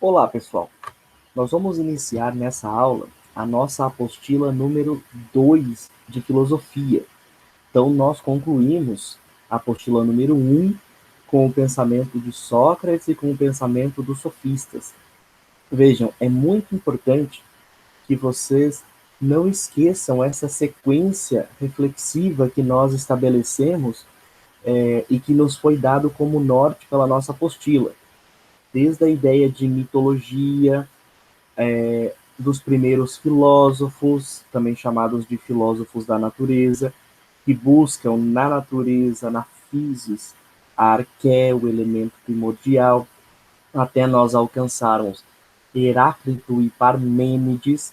Olá, pessoal. Nós vamos iniciar nessa aula a nossa apostila número 2 de filosofia. Então, nós concluímos a apostila número 1 com o pensamento de Sócrates e com o pensamento dos sofistas. Vejam, é muito importante que vocês não esqueçam essa sequência reflexiva que nós estabelecemos e que nos foi dado como norte pela nossa apostila. Desde a ideia de mitologia, dos primeiros filósofos, também chamados de filósofos da natureza, que buscam na natureza, na physis, a arqué, o elemento primordial, até nós alcançarmos Heráclito e Parmênides,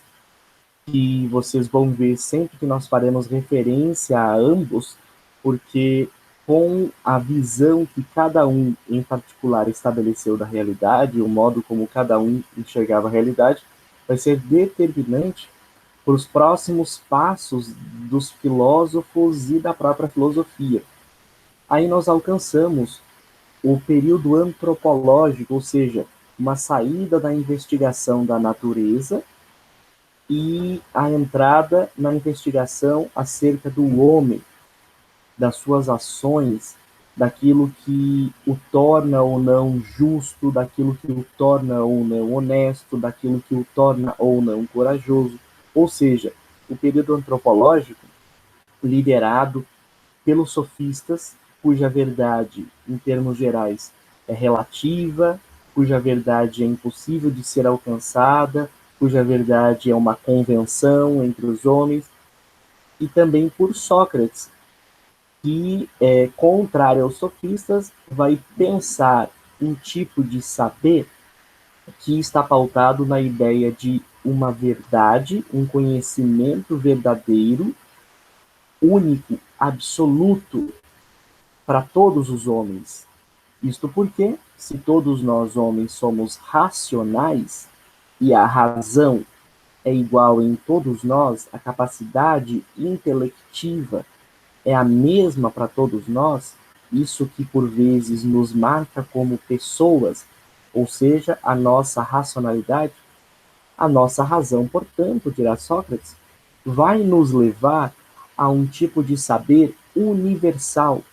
que vocês vão ver sempre que nós faremos referência a ambos, porque com a visão que cada um em particular estabeleceu da realidade, o modo como cada um enxergava a realidade, vai ser determinante para os próximos passos dos filósofos e da própria filosofia. Aí nós alcançamos o período antropológico, ou seja, uma saída da investigação da natureza e a entrada na investigação acerca do homem, das suas ações, daquilo que o torna ou não justo, daquilo que o torna ou não honesto, daquilo que o torna ou não corajoso. Ou seja, o período antropológico liderado pelos sofistas, cuja verdade, em termos gerais, é relativa, cuja verdade é impossível de ser alcançada, cuja verdade é uma convenção entre os homens, e também por Sócrates, que, contrário aos sofistas, vai pensar um tipo de saber que está pautado na ideia de uma verdade, um conhecimento verdadeiro, único, absoluto para todos os homens. Isto porque, se todos nós homens somos racionais e a razão é igual em todos nós, a capacidade intelectiva é a mesma para todos nós, isso que por vezes nos marca como pessoas, ou seja, a nossa racionalidade, a nossa razão, portanto, dirá Sócrates, vai nos levar a um tipo de saber universal,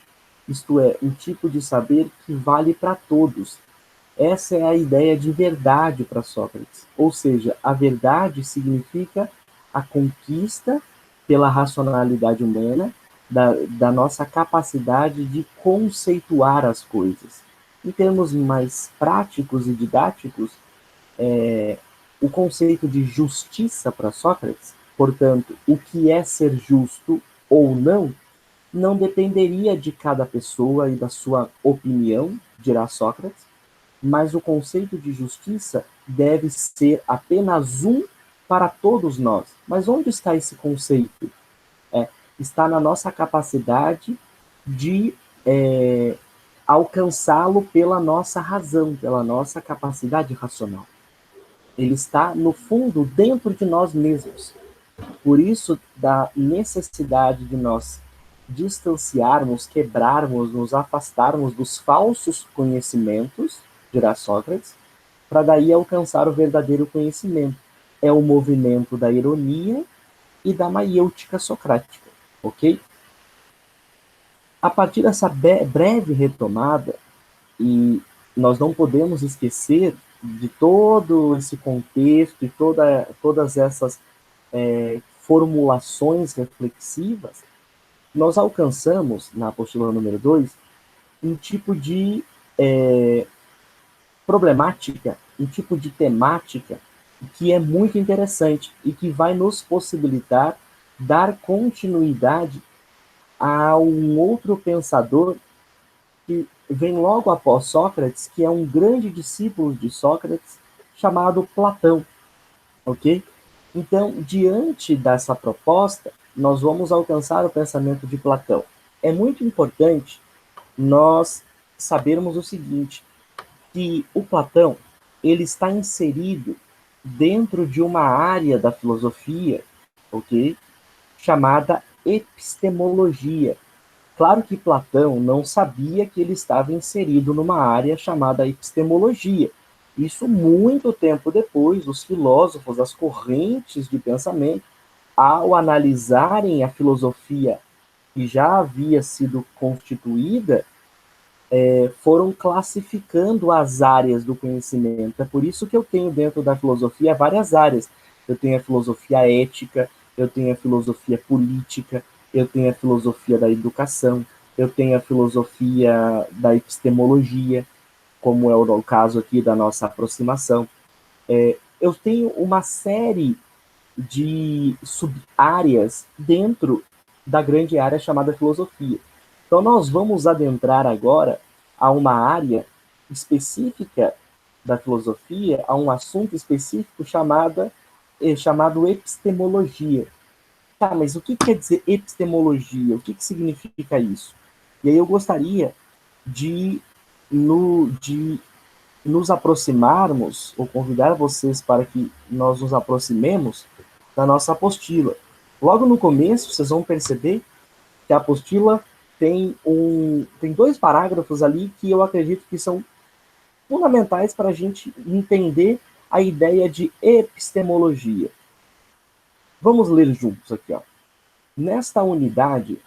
isto é, um tipo de saber que vale para todos. Essa é a ideia de verdade para Sócrates. Ou seja, a verdade significa a conquista pela racionalidade humana da nossa capacidade de conceituar as coisas. Em termos mais práticos e didáticos, o conceito de justiça para Sócrates, portanto, o que é ser justo ou não dependeria de cada pessoa e da sua opinião, dirá Sócrates, mas o conceito de justiça deve ser apenas um para todos nós. Mas onde está esse conceito? Está na nossa capacidade de alcançá-lo pela nossa razão, pela nossa capacidade racional. Ele está, no fundo, dentro de nós mesmos. Por isso, da necessidade de nós distanciarmos, quebrarmos, nos afastarmos dos falsos conhecimentos, dirá Sócrates, para daí alcançar o verdadeiro conhecimento. É o movimento da ironia e da maiêutica socrática, ok? A partir dessa breve retomada, e nós não podemos esquecer de todo esse contexto e todas essas formulações reflexivas, nós alcançamos, na apostila número 2, um tipo de problemática, um tipo de temática que é muito interessante e que vai nos possibilitar dar continuidade a um outro pensador que vem logo após Sócrates, que é um grande discípulo de Sócrates, chamado Platão, ok? Então, diante dessa proposta, nós vamos alcançar o pensamento de Platão. É muito importante nós sabermos o seguinte, que o Platão, ele está inserido dentro de uma área da filosofia, ok? Chamada epistemologia. Claro que Platão não sabia que ele estava inserido numa área chamada epistemologia, Isso muito tempo depois, os filósofos, as correntes de pensamento, ao analisarem a filosofia que já havia sido constituída, foram classificando as áreas do conhecimento. É por isso que eu tenho dentro da filosofia várias áreas. Eu tenho a filosofia ética, eu tenho a filosofia política, eu tenho a filosofia da educação, eu tenho a filosofia da epistemologia, como é o caso aqui da nossa aproximação. Eu tenho uma série de sub-áreas dentro da grande área chamada filosofia. Então, nós vamos adentrar agora a uma área específica da filosofia, a um assunto específico chamado epistemologia. Tá, mas o que quer dizer epistemologia? O que significa isso? E aí eu gostaria de, de nos aproximarmos, ou convidar vocês para que nós nos aproximemos da nossa apostila. Logo no começo, vocês vão perceber que a apostila tem dois parágrafos ali que eu acredito que são fundamentais para a gente entender a ideia de epistemologia. Vamos ler juntos aqui, ó. Nesta unidade,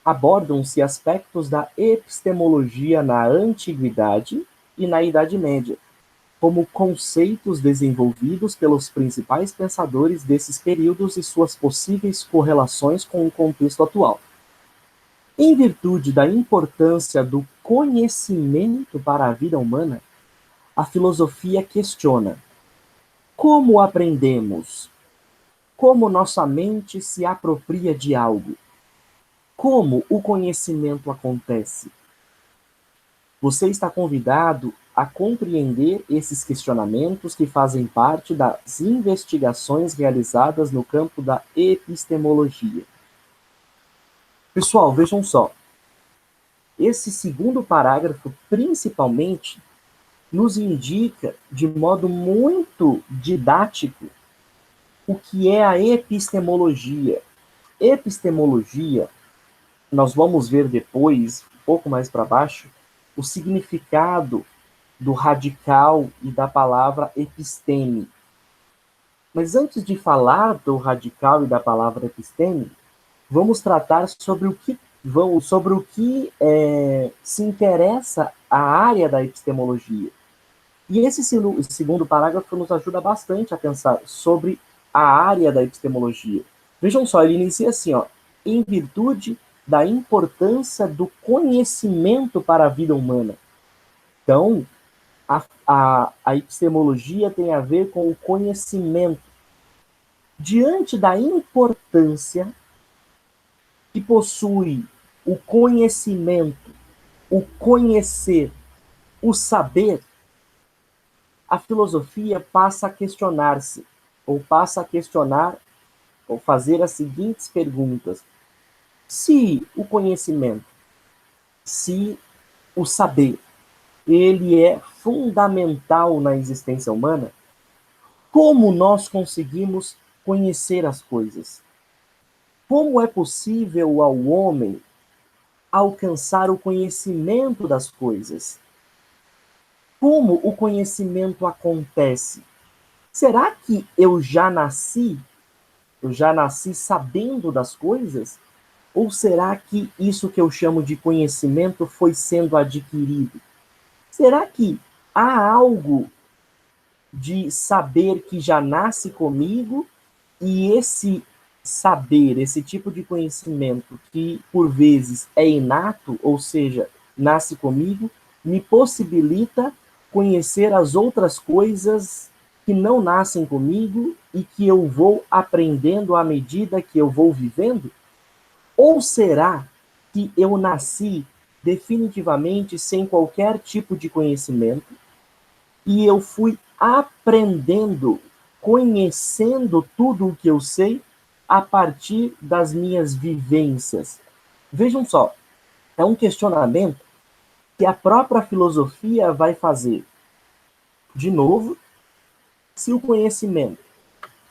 abordam-se aspectos da epistemologia na Antiguidade e na Idade Média, como conceitos desenvolvidos pelos principais pensadores desses períodos e suas possíveis correlações com o contexto atual. Em virtude da importância do conhecimento para a vida humana, a filosofia questiona: como aprendemos? Como nossa mente se apropria de algo? Como o conhecimento acontece? Você está convidado a compreender esses questionamentos que fazem parte das investigações realizadas no campo da epistemologia. Pessoal, vejam só. Esse segundo parágrafo, principalmente, nos indica, de modo muito didático, o que é a epistemologia. Epistemologia, nós vamos ver depois, um pouco mais para baixo, o significado do radical e da palavra episteme. Mas antes de falar do radical e da palavra episteme, vamos tratar sobre o que se interessa a área da epistemologia. E esse segundo parágrafo nos ajuda bastante a pensar sobre a área da epistemologia. Vejam só, ele inicia assim, ó, em virtude da importância do conhecimento para a vida humana. Então, a epistemologia tem a ver com o conhecimento. Diante da importância que possui o conhecimento, o conhecer, o saber, a filosofia passa a questionar-se, ou passa a questionar, ou fazer as seguintes perguntas. Se o conhecimento, se o saber, ele é fundamental na existência humana, como nós conseguimos conhecer as coisas? Como é possível ao homem alcançar o conhecimento das coisas? Como o conhecimento acontece? Será que eu já nasci sabendo das coisas? Ou será que isso que eu chamo de conhecimento foi sendo adquirido? Será que há algo de saber que já nasce comigo e esse saber, esse tipo de conhecimento que por vezes é inato, ou seja, nasce comigo, me possibilita conhecer as outras coisas que não nascem comigo e que eu vou aprendendo à medida que eu vou vivendo? Ou será que eu nasci definitivamente sem qualquer tipo de conhecimento e eu fui aprendendo, conhecendo tudo o que eu sei a partir das minhas vivências? Vejam só, é um questionamento que a própria filosofia vai fazer. De novo, se o conhecimento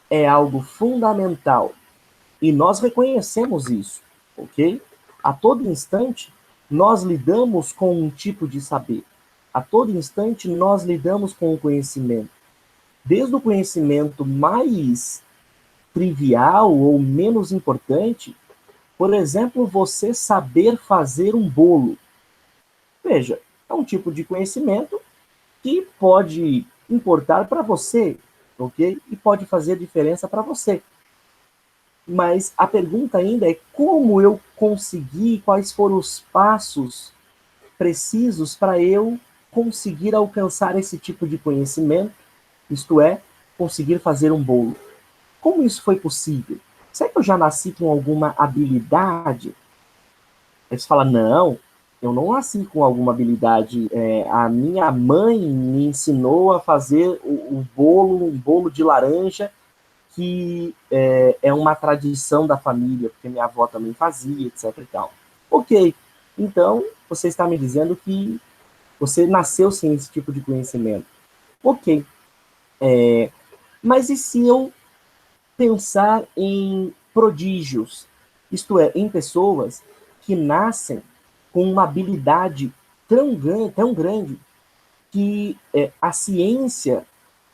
é algo fundamental e nós reconhecemos isso, ok? A todo instante, nós lidamos com um tipo de saber. A todo instante nós lidamos com o conhecimento. Desde o conhecimento mais trivial ou menos importante, por exemplo, você saber fazer um bolo. Veja, é um tipo de conhecimento que pode importar para você, ok? E pode fazer diferença para você. Mas a pergunta ainda é como eu consegui, quais foram os passos precisos para eu conseguir alcançar esse tipo de conhecimento, isto é, conseguir fazer um bolo. Como isso foi possível? Será que eu já nasci com alguma habilidade? Aí você fala, não, eu não nasci com alguma habilidade. A minha mãe me ensinou a fazer o bolo, um bolo de laranja, que é uma tradição da família, porque minha avó também fazia, etc e tal. Ok, então você está me dizendo que você nasceu sem esse tipo de conhecimento. Ok, mas e se eu pensar em prodígios, isto é, em pessoas que nascem com uma habilidade tão grande que a ciência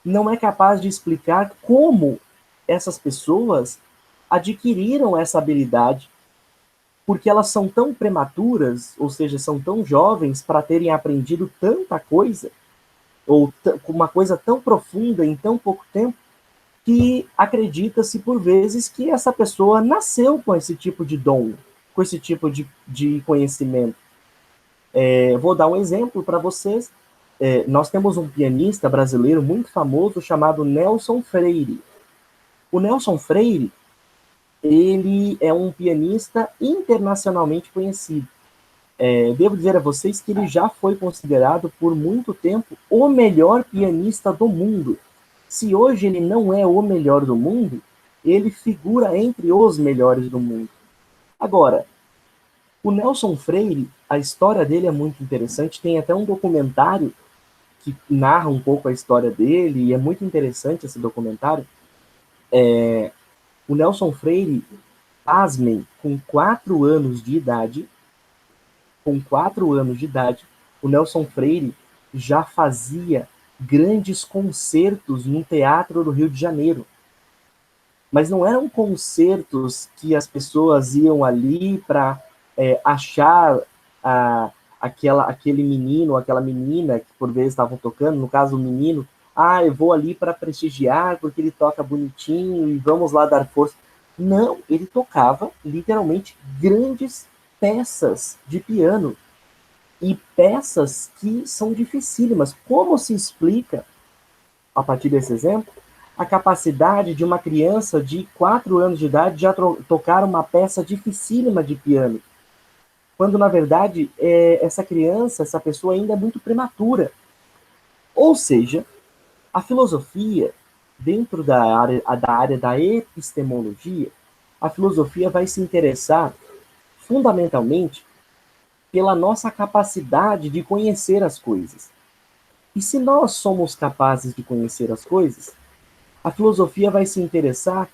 não é capaz de explicar como essas pessoas adquiriram essa habilidade, porque elas são tão prematuras, ou seja, são tão jovens para terem aprendido tanta coisa, ou uma coisa tão profunda em tão pouco tempo, que acredita-se por vezes que essa pessoa nasceu com esse tipo de dom, com esse tipo de conhecimento. Vou dar um exemplo para vocês. Nós temos um pianista brasileiro muito famoso chamado Nelson Freire. O Nelson Freire, ele é um pianista internacionalmente conhecido. Devo dizer a vocês que ele já foi considerado por muito tempo o melhor pianista do mundo. Se hoje ele não é o melhor do mundo, ele figura entre os melhores do mundo. Agora, o Nelson Freire, a história dele é muito interessante, tem até um documentário que narra um pouco a história dele, e é muito interessante esse documentário. O Nelson Freire, pasmem, com 4 anos de idade, o Nelson Freire já fazia grandes concertos no Teatro do Rio de Janeiro. Mas não eram concertos que as pessoas iam ali para achar aquele menino, aquela menina que por vezes estavam tocando, no caso o menino, eu vou ali para prestigiar porque ele toca bonitinho e vamos lá dar força. Não, ele tocava literalmente grandes peças de piano e peças que são dificílimas. Como se explica, a partir desse exemplo, a capacidade de uma criança de 4 anos de idade já tocar uma peça dificílima de piano, quando na verdade essa criança, essa pessoa ainda é muito prematura. Ou seja, a filosofia, dentro da área da epistemologia, a filosofia vai se interessar fundamentalmente pela nossa capacidade de conhecer as coisas. E se nós somos capazes de conhecer as coisas, a filosofia vai se interessar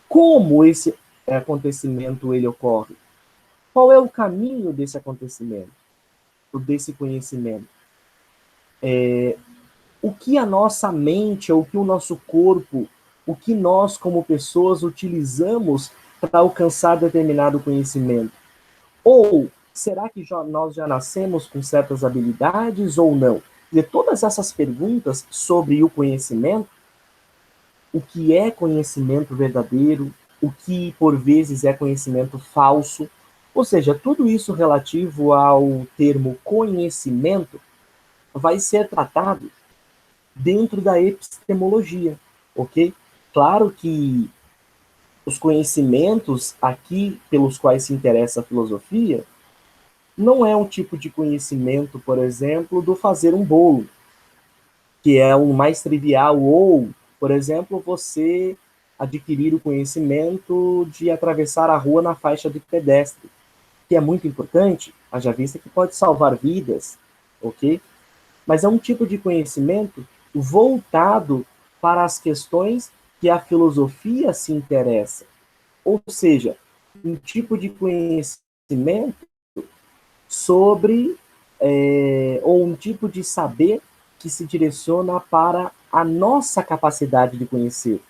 como esse acontecimento ele ocorre. Qual é o caminho desse acontecimento, desse conhecimento? O que a nossa mente, ou o que o nosso corpo, o que nós como pessoas utilizamos para alcançar determinado conhecimento? Ou será que nós já nascemos com certas habilidades ou não? E todas essas perguntas sobre o conhecimento, o que é conhecimento verdadeiro, o que por vezes é conhecimento falso, ou seja, tudo isso relativo ao termo conhecimento vai ser tratado dentro da epistemologia, ok? Claro que os conhecimentos aqui pelos quais se interessa a filosofia não é um tipo de conhecimento, por exemplo, do fazer um bolo, que é o mais trivial, ou, por exemplo, você adquirir o conhecimento de atravessar a rua na faixa de pedestre, que é muito importante, haja vista que pode salvar vidas, ok? Mas é um tipo de conhecimento voltado para as questões que a filosofia se interessa. Ou seja, um tipo de conhecimento sobre ou um tipo de saber que se direciona para a nossa capacidade de conhecer.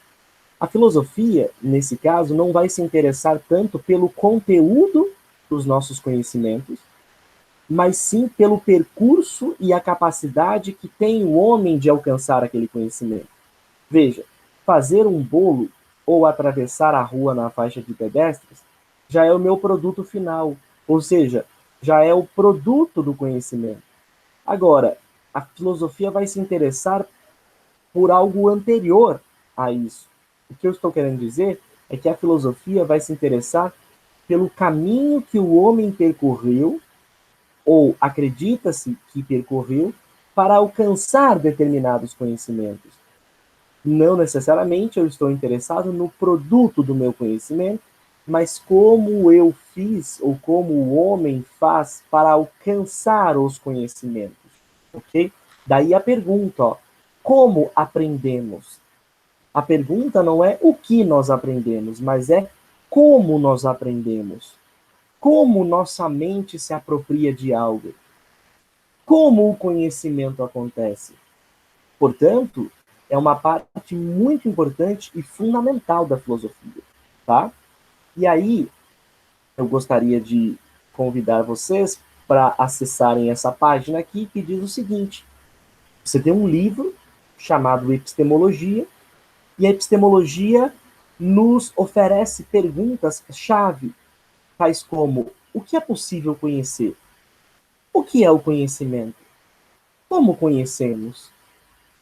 A filosofia, nesse caso, não vai se interessar tanto pelo conteúdo dos nossos conhecimentos, mas sim pelo percurso e a capacidade que tem o homem de alcançar aquele conhecimento. Veja, fazer um bolo ou atravessar a rua na faixa de pedestres já é o meu produto final, ou seja, já é o produto do conhecimento. Agora, a filosofia vai se interessar por algo anterior a isso. O que eu estou querendo dizer é que a filosofia vai se interessar pelo caminho que o homem percorreu, ou acredita-se que percorreu, para alcançar determinados conhecimentos. Não necessariamente eu estou interessado no produto do meu conhecimento, mas como eu fiz ou como o homem faz para alcançar os conhecimentos, ok? Daí a pergunta, ó, como aprendemos? A pergunta não é o que nós aprendemos, mas é como nós aprendemos. Como nossa mente se apropria de algo. Como o conhecimento acontece. Portanto, é uma parte muito importante e fundamental da filosofia, tá? E aí, eu gostaria de convidar vocês para acessarem essa página aqui que diz o seguinte: você tem um livro chamado Epistemologia, e a epistemologia nos oferece perguntas-chave, tais como: o que é possível conhecer? O que é o conhecimento? Como conhecemos?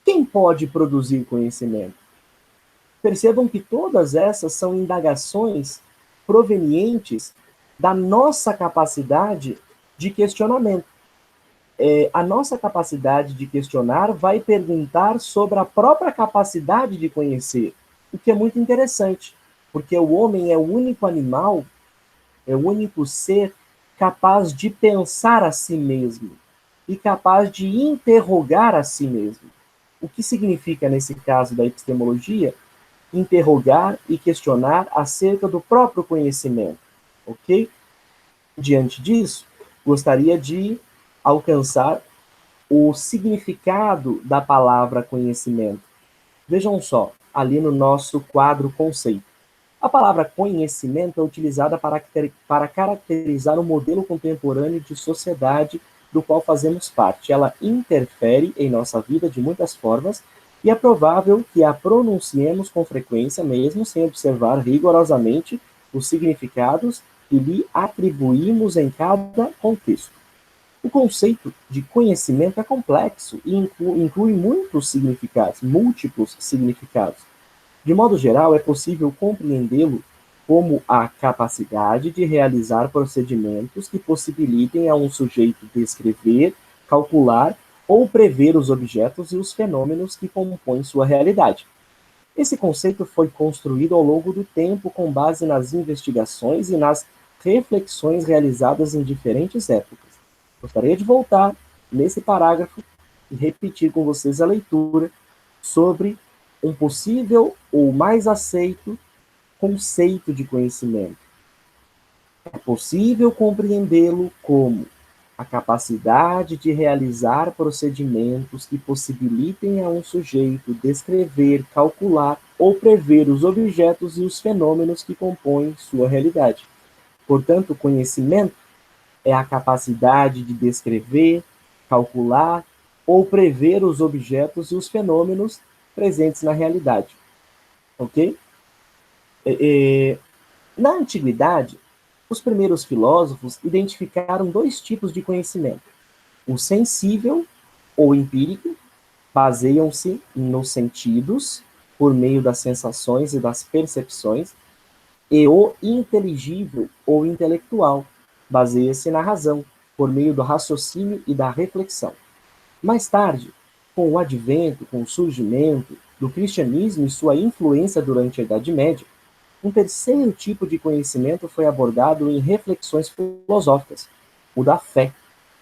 Quem pode produzir conhecimento? Percebam que todas essas são indagações provenientes da nossa capacidade de questionamento. A nossa capacidade de questionar vai perguntar sobre a própria capacidade de conhecer, o que é muito interessante, porque o homem é o único animal, é o único ser capaz de pensar a si mesmo e capaz de interrogar a si mesmo. O que significa, nesse caso da epistemologia, interrogar e questionar acerca do próprio conhecimento, ok? Diante disso, gostaria de alcançar o significado da palavra conhecimento. Vejam só, ali no nosso quadro conceito. A palavra conhecimento é utilizada para caracterizar o modelo contemporâneo de sociedade do qual fazemos parte. Ela interfere em nossa vida de muitas formas e é provável que a pronunciemos com frequência, mesmo sem observar rigorosamente os significados que lhe atribuímos em cada contexto. O conceito de conhecimento é complexo e inclui muitos significados, múltiplos significados. De modo geral, é possível compreendê-lo como a capacidade de realizar procedimentos que possibilitem a um sujeito descrever, calcular ou prever os objetos e os fenômenos que compõem sua realidade. Esse conceito foi construído ao longo do tempo com base nas investigações e nas reflexões realizadas em diferentes épocas. Gostaria de voltar nesse parágrafo e repetir com vocês a leitura sobre um possível ou mais aceito conceito de conhecimento. É possível compreendê-lo como a capacidade de realizar procedimentos que possibilitem a um sujeito descrever, calcular ou prever os objetos e os fenômenos que compõem sua realidade. Portanto, conhecimento é a capacidade de descrever, calcular ou prever os objetos e os fenômenos presentes na realidade. Ok? Na antiguidade, os primeiros filósofos identificaram dois tipos de conhecimento. O sensível ou empírico, baseiam-se nos sentidos, por meio das sensações e das percepções, e o inteligível ou intelectual, baseia-se na razão, por meio do raciocínio e da reflexão. Mais tarde, com o advento, com o surgimento do cristianismo e sua influência durante a Idade Média, um terceiro tipo de conhecimento foi abordado em reflexões filosóficas, o da fé,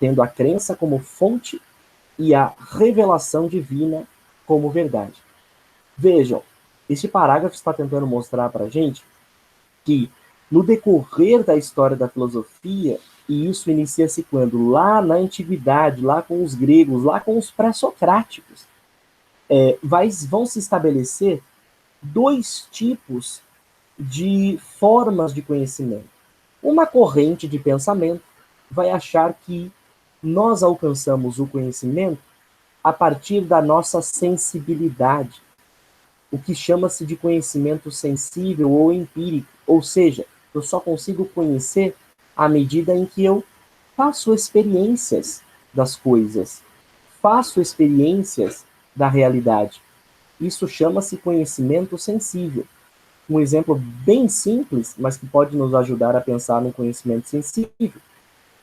tendo a crença como fonte e a revelação divina como verdade. Vejam, este parágrafo está tentando mostrar para a gente que, no decorrer da história da filosofia e isso inicia-se quando? Lá na antiguidade, lá com os gregos, lá com os pré-socráticos, vão se estabelecer dois tipos de formas de conhecimento. Uma corrente de pensamento vai achar que nós alcançamos o conhecimento a partir da nossa sensibilidade, o que chama-se de conhecimento sensível ou empírico, ou seja, eu só consigo conhecer à medida em que eu faço experiências das coisas, faço experiências da realidade. Isso chama-se conhecimento sensível. Um exemplo bem simples, mas que pode nos ajudar a pensar no conhecimento sensível,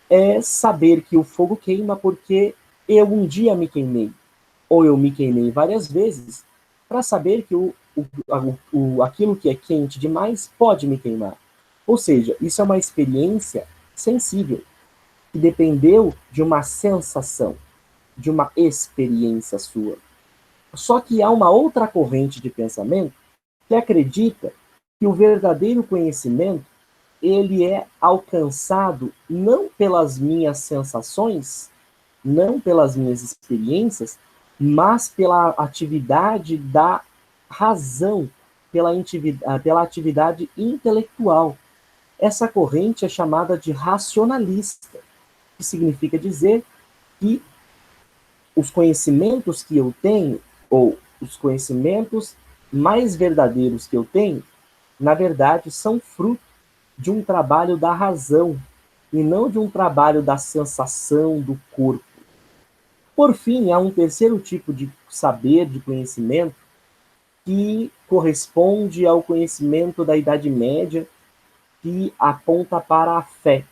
é saber que o fogo queima porque eu um dia me queimei, ou eu me queimei várias vezes, para saber que aquilo que é quente demais pode me queimar. Ou seja, isso é uma experiência sensível, que dependeu de uma sensação, de uma experiência sua. Só que há uma outra corrente de pensamento que acredita que o verdadeiro conhecimento ele é alcançado não pelas minhas sensações, não pelas minhas experiências, mas pela atividade da razão, pela atividade intelectual. Essa corrente é chamada de racionalista, que significa dizer que os conhecimentos que eu tenho, ou os conhecimentos mais verdadeiros que eu tenho, na verdade, são fruto de um trabalho da razão e não de um trabalho da sensação do corpo. Por fim, há um terceiro tipo de saber, de conhecimento, que corresponde ao conhecimento da Idade Média, que aponta para a fé.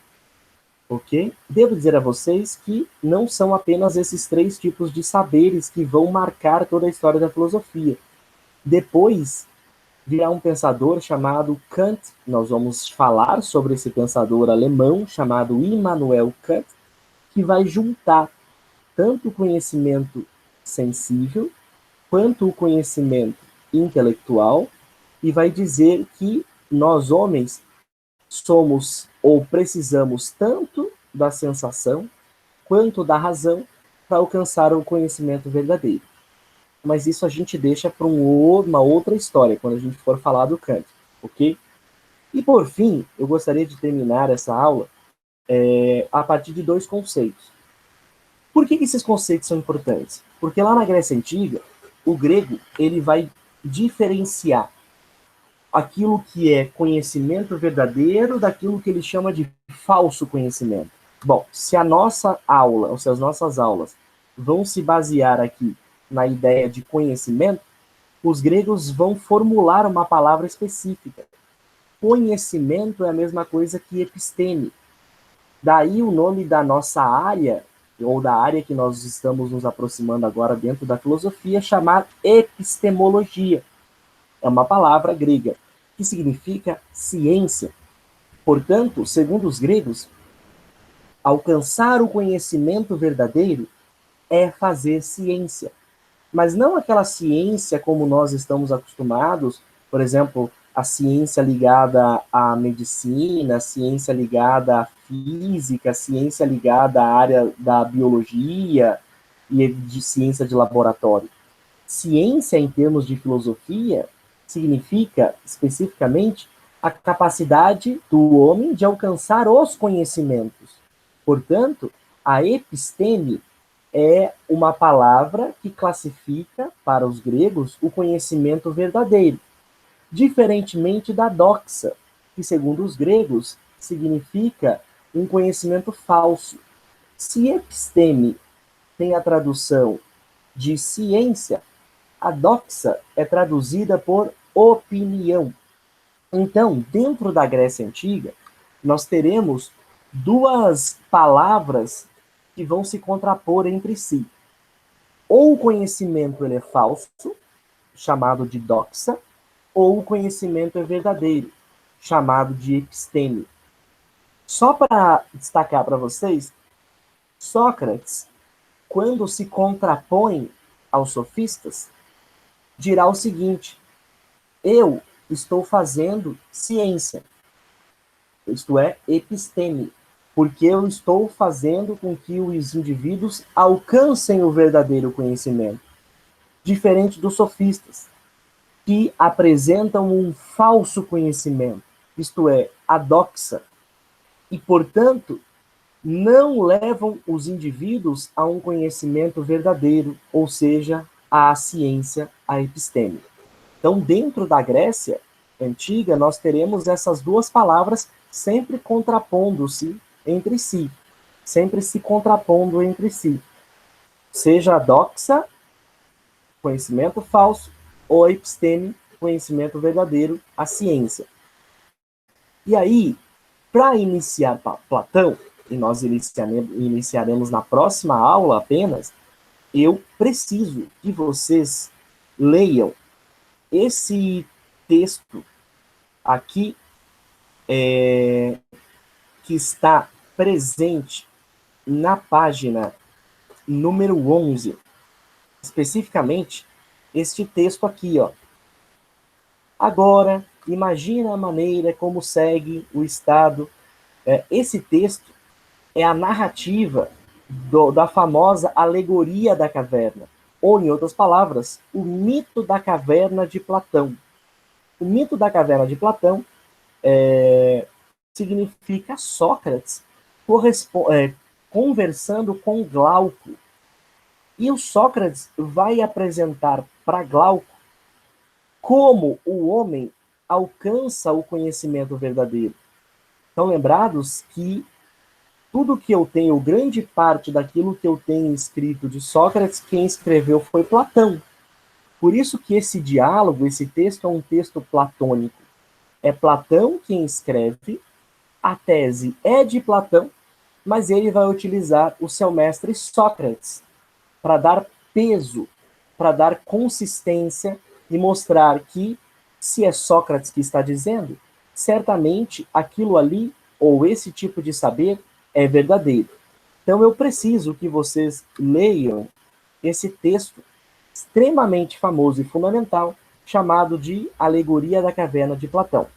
Ok? Devo dizer a vocês que não são apenas esses três tipos de saberes que vão marcar toda a história da filosofia. Depois virá um pensador chamado Kant. Nós vamos falar sobre esse pensador alemão chamado Immanuel Kant, que vai juntar tanto o conhecimento sensível quanto o conhecimento intelectual e vai dizer que nós homens somos ou precisamos tanto da sensação quanto da razão para alcançar o conhecimento verdadeiro. Mas isso a gente deixa para uma outra história, quando a gente for falar do Kant, ok? E por fim, eu gostaria de terminar essa aula a partir de dois conceitos. Por que esses conceitos são importantes? Porque lá na Grécia Antiga, o grego ele vai diferenciar aquilo que é conhecimento verdadeiro daquilo que ele chama de falso conhecimento. Bom, se a nossa aula, ou se as nossas aulas vão se basear aqui na ideia de conhecimento, os gregos vão formular uma palavra específica. Conhecimento é a mesma coisa que episteme. Daí o nome da nossa área, ou da área que nós estamos nos aproximando agora dentro da filosofia, chamar epistemologia. É uma palavra grega, que significa ciência. Portanto, segundo os gregos, alcançar o conhecimento verdadeiro é fazer ciência. Mas não aquela ciência como nós estamos acostumados, por exemplo, a ciência ligada à medicina, a ciência ligada à física, a ciência ligada à área da biologia e de ciência de laboratório. Ciência, em termos de filosofia, significa, especificamente, a capacidade do homem de alcançar os conhecimentos. Portanto, a episteme é uma palavra que classifica, para os gregos, o conhecimento verdadeiro, diferentemente da doxa, que, segundo os gregos, significa um conhecimento falso. Se episteme tem a tradução de ciência, a doxa é traduzida por opinião. Então, dentro da Grécia Antiga, nós teremos duas palavras que vão se contrapor entre si. Ou o conhecimento ele é falso, chamado de doxa, ou o conhecimento é verdadeiro, chamado de episteme. Só para destacar para vocês, Sócrates, quando se contrapõe aos sofistas, dirá o seguinte: eu estou fazendo ciência, isto é, episteme. porque eu estou fazendo com que os indivíduos alcancem o verdadeiro conhecimento, diferente dos sofistas, que apresentam um falso conhecimento, isto é, a doxa, e, portanto, não levam os indivíduos a um conhecimento verdadeiro, ou seja, à ciência, à episteme. Então, dentro da Grécia antiga, nós teremos essas duas palavras sempre contrapondo-se entre si, sempre se contrapondo entre si. Seja a doxa, conhecimento falso, ou a episteme, conhecimento verdadeiro, a ciência. E aí, para iniciar Platão, e nós iniciaremos na próxima aula apenas, eu preciso que vocês leiam esse texto aqui, que está presente na página número 11, especificamente este texto aqui, ó. Agora, imagina a maneira como segue o Estado. Esse texto é a narrativa da famosa alegoria da caverna, ou, em outras palavras, o mito da caverna de Platão. O mito da caverna de Platão significa Sócrates conversando com Glauco. E o Sócrates vai apresentar para Glauco como o homem alcança o conhecimento verdadeiro. Estão lembrados que tudo que eu tenho, grande parte daquilo que eu tenho escrito de Sócrates, quem escreveu foi Platão. Por isso que esse diálogo, esse texto é um texto platônico. É Platão quem escreve, a tese é de Platão, mas ele vai utilizar o seu mestre Sócrates para dar peso, para dar consistência e mostrar que, se é Sócrates que está dizendo, certamente aquilo ali, ou esse tipo de saber, é verdadeiro. Então eu preciso que vocês leiam esse texto extremamente famoso e fundamental, chamado de Alegoria da Caverna de Platão.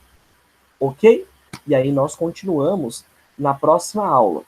Ok? E aí nós continuamos na próxima aula.